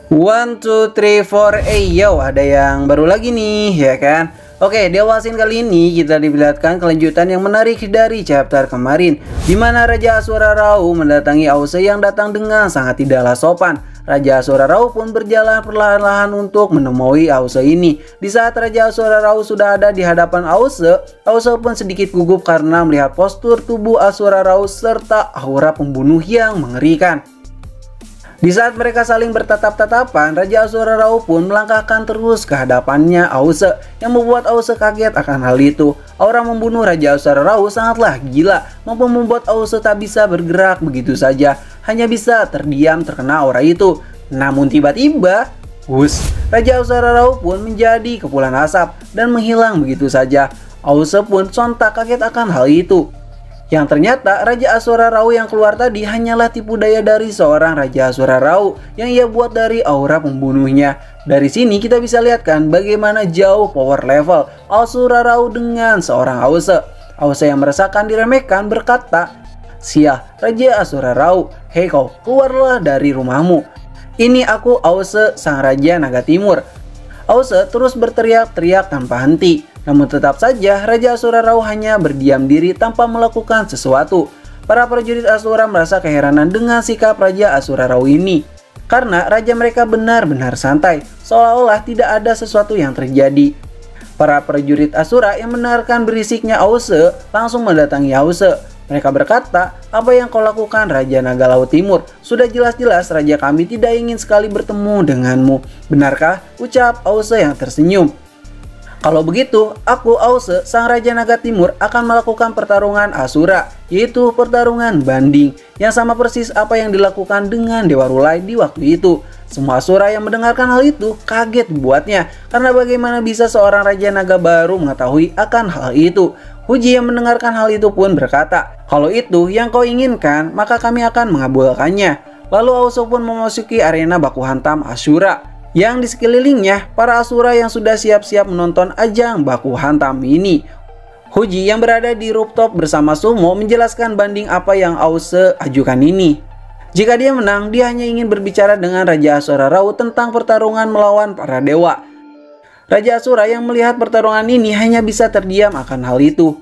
One, two, three, four, yo, ada yang baru lagi nih, ya kan? Oke, di awal scene kali ini kita diperlihatkan kelanjutan yang menarik dari chapter kemarin, di mana Raja Asura Rao mendatangi Ausse yang datang dengan sangat tidaklah sopan. Raja Asura Rao pun berjalan perlahan-lahan untuk menemui Ausse ini. Di saat Raja Asura Rao sudah ada di hadapan Ausse, Ausse pun sedikit gugup karena melihat postur tubuh Asura Rao serta aura pembunuh yang mengerikan. Di saat mereka saling bertatap-tatapan, Raja Asura Rao pun melangkahkan terus ke hadapannya Ausse, yang membuat Ausse kaget akan hal itu. Aura membunuh Raja Asura Rao sangatlah gila, mampu membuat Ausse tak bisa bergerak begitu saja, hanya bisa terdiam terkena aura itu. Namun tiba-tiba, Raja Asura Rao pun menjadi kepulan asap dan menghilang begitu saja. Ausse pun sontak kaget akan hal itu. Yang ternyata Raja Asura Rao yang keluar tadi hanyalah tipu daya dari seorang Raja Asura Rao yang ia buat dari aura pembunuhnya. Dari sini kita bisa lihat kan bagaimana jauh power level Asura Rao dengan seorang Ausse. Ausse yang merasakan diremehkan berkata, "Sia, Raja Asura Rao, hei kau, keluarlah dari rumahmu. Ini aku Ausse, sang Raja Naga Timur." Ausse terus berteriak-teriak tanpa henti. Namun tetap saja Raja Asura Rao hanya berdiam diri tanpa melakukan sesuatu. Para prajurit Asura merasa keheranan dengan sikap Raja Asura Rao ini. Karena raja mereka benar-benar santai, seolah-olah tidak ada sesuatu yang terjadi. Para prajurit Asura yang mendengarkan berisiknya Ausse langsung mendatangi Ausse. Mereka berkata, "Apa yang kau lakukan Raja Naga Laut Timur? Sudah jelas-jelas raja kami tidak ingin sekali bertemu denganmu. Benarkah?" ucap Ausse yang tersenyum. "Kalau begitu, aku Ausse, sang Raja Naga Timur akan melakukan pertarungan Asura, yaitu pertarungan banding, yang sama persis apa yang dilakukan dengan Dewa Rulai di waktu itu." Semua Asura yang mendengarkan hal itu kaget dibuatnya, karena bagaimana bisa seorang Raja Naga baru mengetahui akan hal itu. Huji yang mendengarkan hal itu pun berkata, "Kalau itu yang kau inginkan, maka kami akan mengabulkannya." Lalu Ausse pun memasuki arena baku hantam Asura. Yang di sekelilingnya, para Asura yang sudah siap-siap menonton ajang baku hantam ini. Huji yang berada di rooftop bersama Sumo menjelaskan banding apa yang Ausse ajukan ini. Jika dia menang, dia hanya ingin berbicara dengan Raja Asura Rao tentang pertarungan melawan para dewa. Raja Asura yang melihat pertarungan ini hanya bisa terdiam akan hal itu.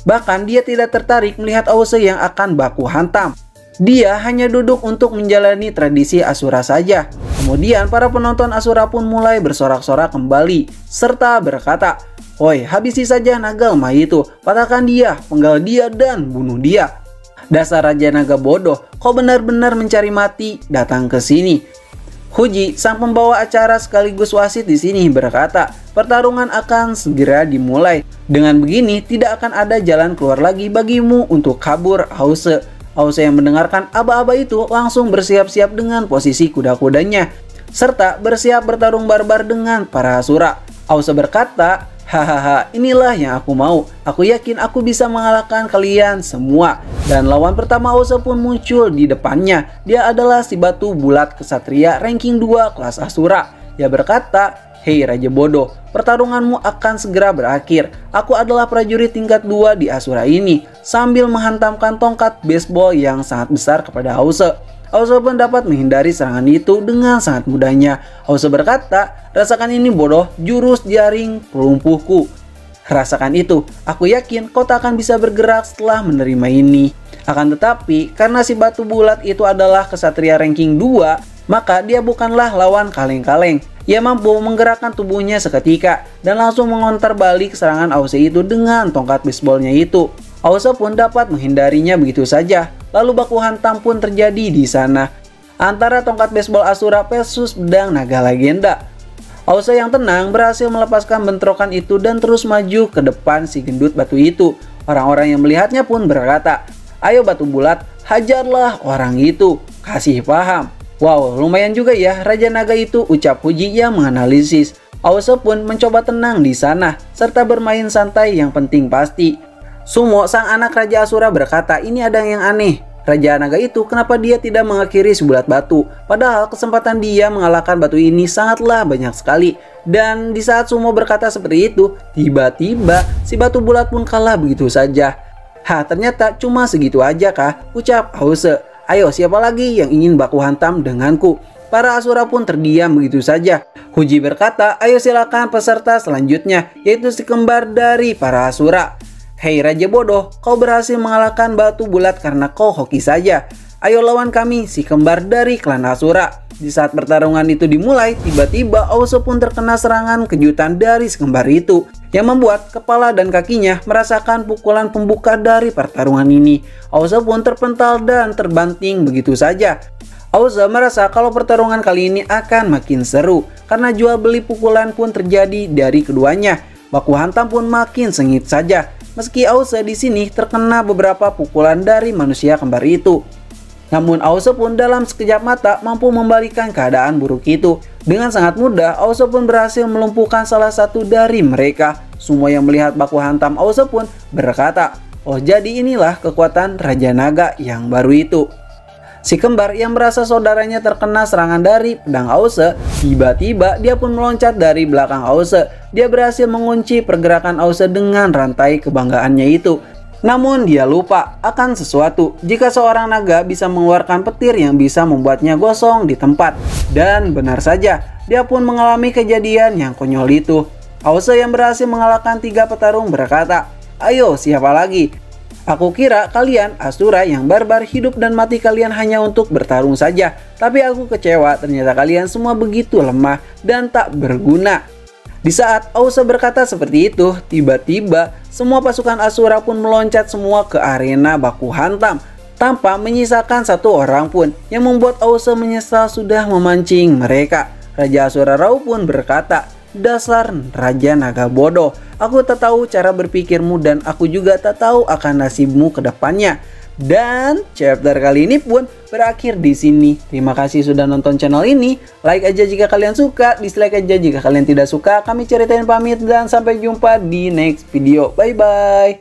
Bahkan dia tidak tertarik melihat Ausse yang akan baku hantam. Dia hanya duduk untuk menjalani tradisi Asura saja. Kemudian para penonton Asura pun mulai bersorak-sorak kembali serta berkata, "Woi, habisi saja naga lemah itu, patahkan dia, penggal dia dan bunuh dia. Dasar Raja Naga bodoh, kau benar-benar mencari mati datang ke sini." Huji, sang pembawa acara sekaligus wasit di sini berkata, "Pertarungan akan segera dimulai. Dengan begini tidak akan ada jalan keluar lagi bagimu untuk kabur, Ausse." Ausse yang mendengarkan aba-aba itu langsung bersiap-siap dengan posisi kuda-kudanya, serta bersiap bertarung barbar dengan para Asura. Ausse berkata, "Hahaha, inilah yang aku mau. Aku yakin aku bisa mengalahkan kalian semua." Dan lawan pertama Ausse pun muncul di depannya. Dia adalah si batu bulat kesatria ranking 2 kelas Asura. Dia berkata, "Hei Raja bodoh, pertarunganmu akan segera berakhir. Aku adalah prajurit tingkat 2 di Asura ini." Sambil menghantamkan tongkat baseball yang sangat besar kepada Ausse. Ausse pun dapat menghindari serangan itu dengan sangat mudahnya. Ausse berkata, "Rasakan ini bodoh, jurus jaring pelumpuhku. Rasakan itu, aku yakin kau tak akan bisa bergerak setelah menerima ini." Akan tetapi, karena si batu bulat itu adalah kesatria ranking 2, maka dia bukanlah lawan kaleng-kaleng. Ia mampu menggerakkan tubuhnya seketika dan langsung mengontar balik serangan Ausse itu dengan tongkat baseballnya itu. Ausse pun dapat menghindarinya begitu saja. Lalu baku hantam pun terjadi di sana antara tongkat baseball Asura versus pedang naga legenda. Ausse yang tenang berhasil melepaskan bentrokan itu dan terus maju ke depan si gendut batu itu. Orang-orang yang melihatnya pun berkata, "Ayo batu bulat, hajarlah orang itu, kasih paham." Wow, lumayan juga ya Raja Naga itu, ucap Huji yang menganalisis. Ausse pun mencoba tenang di sana serta bermain santai, yang penting pasti. Sumo, sang anak Raja Asura berkata, "Ini ada yang aneh. Raja Naga itu kenapa dia tidak mengakhiri sebulat batu? Padahal kesempatan dia mengalahkan batu ini sangatlah banyak sekali." Dan di saat Sumo berkata seperti itu, tiba-tiba si batu bulat pun kalah begitu saja. "Hah, ternyata cuma segitu aja kah?" ucap Ausse. "Ayo, siapa lagi yang ingin baku hantam denganku?" Para Asura pun terdiam begitu saja. Huji berkata, ayo silakan peserta selanjutnya, yaitu si kembar dari para Asura. Hei Raja Bodoh, kau berhasil mengalahkan batu bulat karena kau hoki saja. Ayo lawan kami, si kembar dari klan Asura. Di saat pertarungan itu dimulai, tiba-tiba Ause pun terkena serangan kejutan dari si kembar itu, yang membuat kepala dan kakinya merasakan pukulan pembuka dari pertarungan ini. Ause pun terpental dan terbanting begitu saja. Ause merasa kalau pertarungan kali ini akan makin seru, karena jual beli pukulan pun terjadi dari keduanya. Baku hantam pun makin sengit saja, meski Ause di sini terkena beberapa pukulan dari manusia kembar itu. Namun Ause pun dalam sekejap mata mampu membalikan keadaan buruk itu. Dengan sangat mudah, Ause pun berhasil melumpuhkan salah satu dari mereka. Semua yang melihat baku hantam Ause pun berkata, oh jadi inilah kekuatan Raja Naga yang baru itu. Si kembar yang merasa saudaranya terkena serangan dari pedang Ause, tiba-tiba dia pun meloncat dari belakang Ause. Dia berhasil mengunci pergerakan Ause dengan rantai kebanggaannya itu. Namun dia lupa akan sesuatu. Jika seorang naga bisa mengeluarkan petir yang bisa membuatnya gosong di tempat. Dan benar saja, dia pun mengalami kejadian yang konyol itu. Ause yang berhasil mengalahkan 3 petarung berkata, ayo siapa lagi? Aku kira kalian Asura yang barbar, hidup dan mati kalian hanya untuk bertarung saja. Tapi aku kecewa, ternyata kalian semua begitu lemah dan tak berguna. Di saat Ause berkata seperti itu, tiba-tiba semua pasukan Asura pun meloncat semua ke arena baku hantam, tanpa menyisakan satu orang pun, yang membuat Ause menyesal sudah memancing mereka. Raja Asura Rau pun berkata, dasar Raja Naga bodoh, aku tak tahu cara berpikirmu dan aku juga tak tahu akan nasibmu ke depannya. Dan chapter kali ini pun berakhir di sini. Terima kasih sudah nonton channel ini. Like aja jika kalian suka, dislike aja jika kalian tidak suka. Kami ceritain pamit dan sampai jumpa di next video. Bye bye.